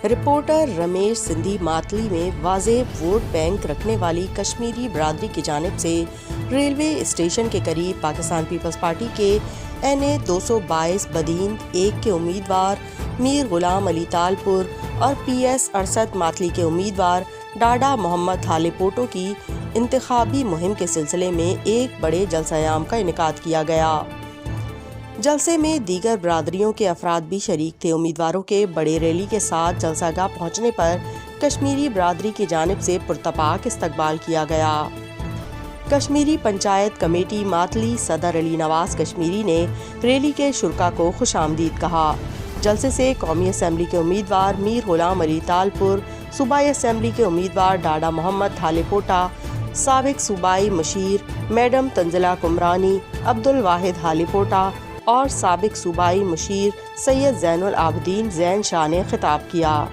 Reporter Ramesh Sindhi ماتلی میں واضح vote bank رکھنے والی کشمیری برادری کی جانب سے ریلوے اسٹیشن کے قریب پاکستان پیپلز پارٹی کے NA 222 بدیند 1 کے امیدوار میر غلام علی تالپور اور PS ارشد ماتلی کے امیدوار ڈاڈا محمد تھالے پوٹو کی انتخابی مہم کے سلسلے میں ایک بڑے جلسہ عام کا انعقاد کیا گیا۔ جلسے میں دیگر برادریوں کے افراد بھی شریک تھے۔ امیدواروں کے بڑے ریلی کے ساتھ جلسہ گاہ پہنچنے پر کشمیری برادری کی جانب سے پرتپاک استقبال کیا گیا۔ کشمیری پنچایت کمیٹی ماتلی صدر علی نواز کشمیری نے ریلی کے شرکاء کو خوش آمدید کہا۔ جلسے سے قومی اسمبلی کے امیدوار میر غلام علی تالپور، صوبائی اسمبلی کے امیدوار ڈاڈا محمد تھالے پوٹا، سابق صوبائی مشیر میڈم تنزلہ کمرانی، عبدالواحد تھالے پوٹا اور سابق صوبائی مشیر سید زین العابدین زین شاہ نے خطاب کیا۔